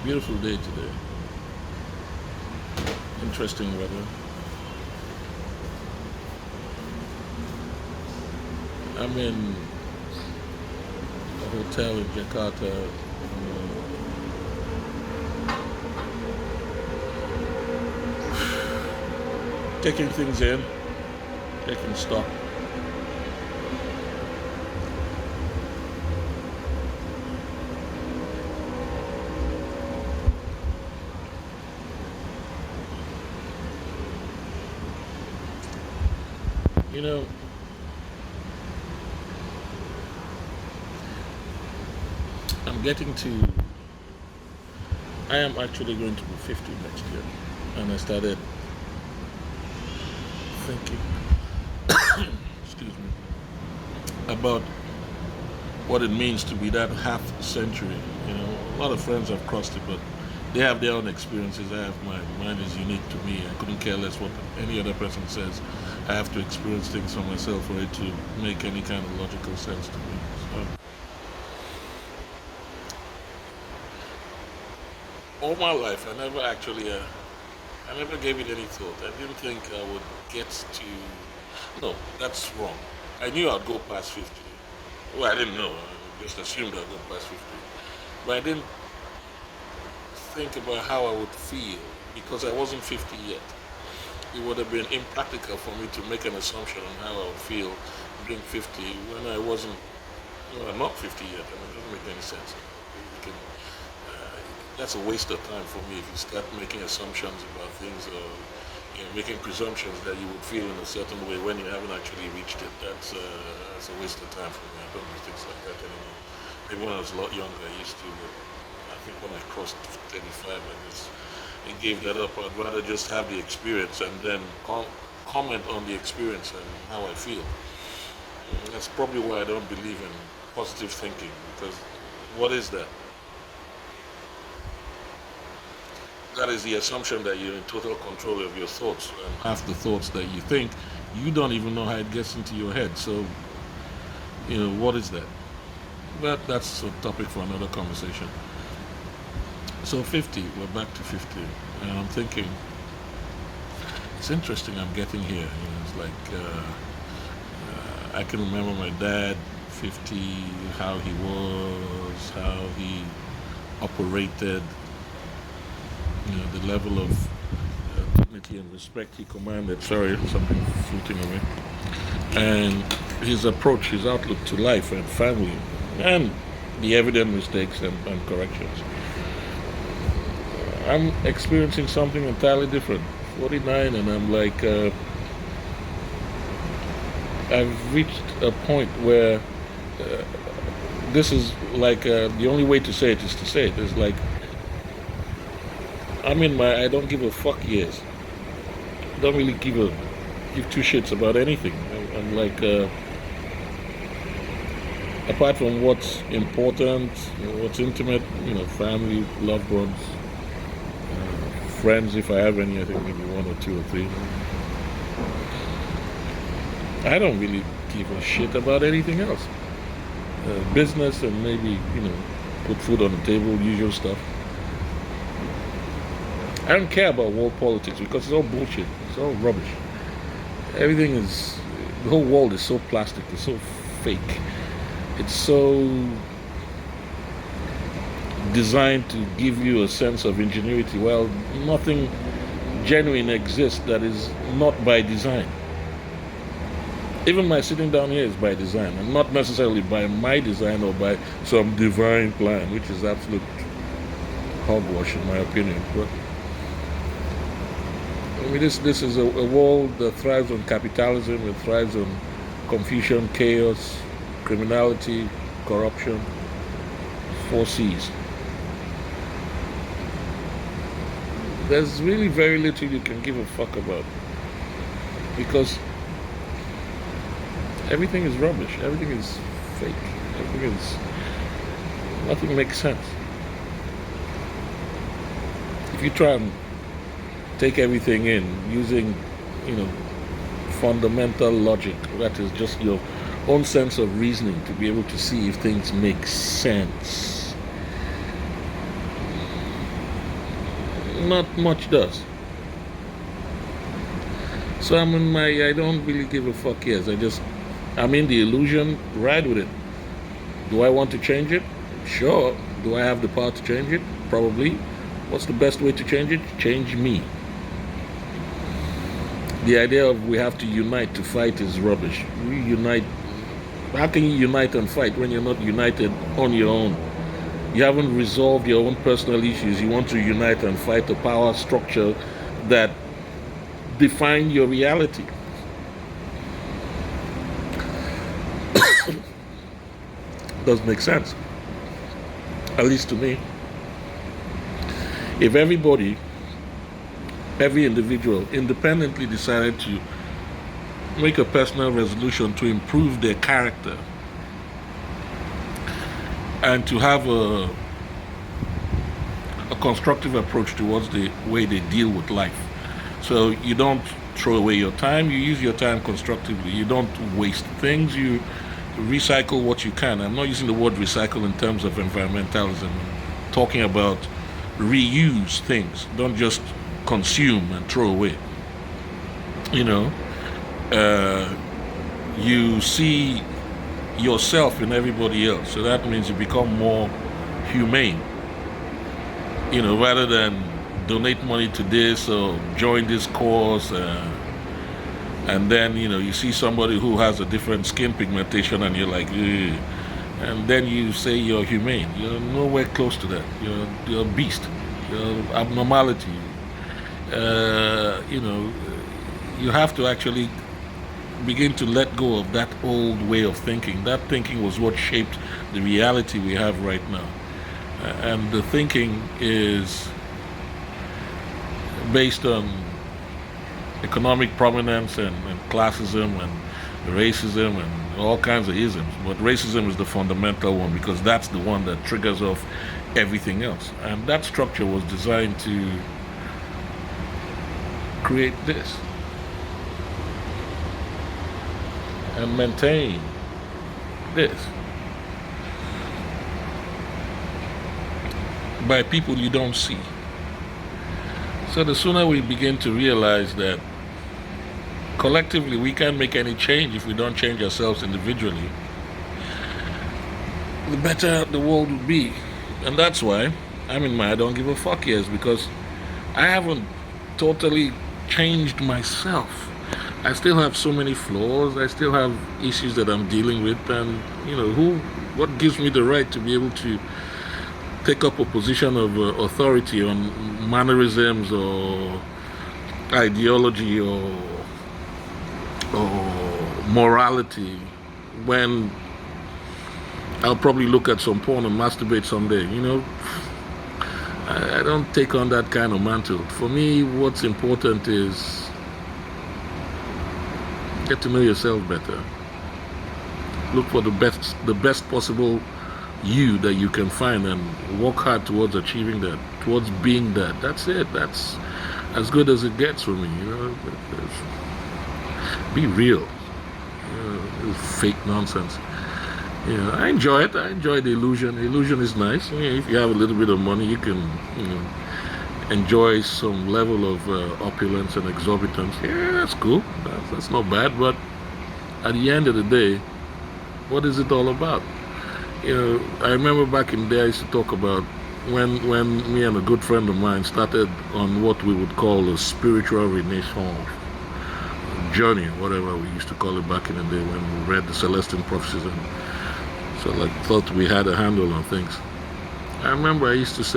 Beautiful day today. Interesting weather. I'm in a hotel in Jakarta, taking things in, taking stock. You know, I'm getting to. I am actually going to be 50 next year, and I started thinking, excuse me, about what it means to be that half century. A lot of friends have crossed it, but they have their own experiences. I have mine. Mine is unique to me. I couldn't care less what any other person says. I have to experience things for myself for it to make any kind of logical sense to me. So, all my life, I never gave it any thought. I didn't think I would get to. No, that's wrong. I knew I'd go past 50. Well, I didn't know. I just assumed I'd go past 50. But I didn't think about how I would feel because I wasn't 50 yet. It would have been impractical for me to make an assumption on how I would feel being 50 when I wasn't. Well, I'm not 50 yet. I mean, it doesn't make any sense. You can, that's a waste of time for me if you start making assumptions about things or making presumptions that you would feel in a certain way when you haven't actually reached it. That's a waste of time for me. I don't do things like that anymore. Maybe when I was a lot younger, I used to. But I think when I crossed 35, I gave that up. I'd rather just have the experience and then comment on the experience and how I feel. That's probably why I don't believe in positive thinking because what is that? That is the assumption that you're in total control of your thoughts and half the thoughts that you think you don't even know how it gets into your head. So, what is that? But that's a topic for another conversation. So 50, we're back to 50, and I'm thinking it's interesting. I'm getting here. It's like I can remember my dad, 50, how he was, how he operated, the level of dignity and respect he commanded. Sorry, something floating away. And his approach, his outlook to life and family, and the evident mistakes and corrections. I'm experiencing something entirely different. 49, and I'm like, I've reached a point where this is like the only way to say it is to say it. It's like I'm in my I don't give a fuck years. Don't really give two shits about anything. I'm like apart from what's important, what's intimate, family, loved ones, friends if I have any. I think maybe one or two or three. I don't really give a shit about anything else. Business and maybe put food on the table, usual stuff. I don't care about world politics because it's all bullshit. It's all rubbish. Everything is, the whole world is so plastic. It's so fake. It's so designed to give you a sense of ingenuity. Well, nothing genuine exists that is not by design. Even my sitting down here is by design, and not necessarily by my design or by some divine plan, which is absolute hogwash in my opinion. But I mean, this is a world that thrives on capitalism. It thrives on confusion, chaos, criminality, corruption, 4 C's. There's really very little you can give a fuck about because everything is rubbish. Everything is fake. Nothing makes sense. If you try and take everything in using, fundamental logic, that is just your own sense of reasoning to be able to see if things make sense. Not much does. So I'm in my I don't really give a fuck yes. I'm in the illusion, ride with it. Do I want to change it? Sure. Do I have the power to change it? Probably. What's the best way to change it? Change me. The idea of we have to unite to fight is rubbish. We unite. How can you unite and fight when you're not united on your own? You haven't resolved your own personal issues. You want to unite and fight a power structure that define your reality. Doesn't make sense. At least to me. If every individual independently decided to make a personal resolution to improve their character and to have a constructive approach towards the way they deal with life. So you don't throw away your time, you use your time constructively. You don't waste things, you recycle what you can. I'm not using the word recycle in terms of environmentalism. I'm talking about reuse things. Don't just consume and throw away. You know, you see yourself in everybody else. So that means you become more humane. You know, rather than donate money to this or join this cause, and then you see somebody who has a different skin pigmentation, and you're like, ugh. And then you say you're humane. You're nowhere close to that. You're a beast. You're abnormality. You have to actually begin to let go of that old way of thinking. That thinking was what shaped the reality we have right now. And the thinking is based on economic prominence and classism and racism and all kinds of isms. But racism is the fundamental one because that's the one that triggers off everything else. And that structure was designed to create this and maintain this by people you don't see. So the sooner we begin to realize that collectively we can't make any change if we don't change ourselves individually, the better the world will be. And that's why I'm in my I don't give a fuck years, because I haven't totally changed myself. I still have so many flaws. I still have issues that I'm dealing with, and what gives me the right to be able to take up a position of authority on mannerisms or ideology or morality when I'll probably look at some porn and masturbate someday? I don't take on that kind of mantle. For me, what's important is get to know yourself better. Look for the best possible you that you can find and work hard towards achieving that, towards being that. That's it. That's as good as it gets for me. Be real. Fake nonsense. I enjoy it. I enjoy the illusion. The illusion is nice. If you have a little bit of money, you can enjoy some level of opulence and exorbitance. Yeah, that's cool. That's not bad. But at the end of the day, what is it all about? I remember back in the day I used to talk about when me and a good friend of mine started on what we would call a spiritual renaissance journey, whatever we used to call it back in the day when we read the Celestine prophecies and so thought we had a handle on things. I remember I used to say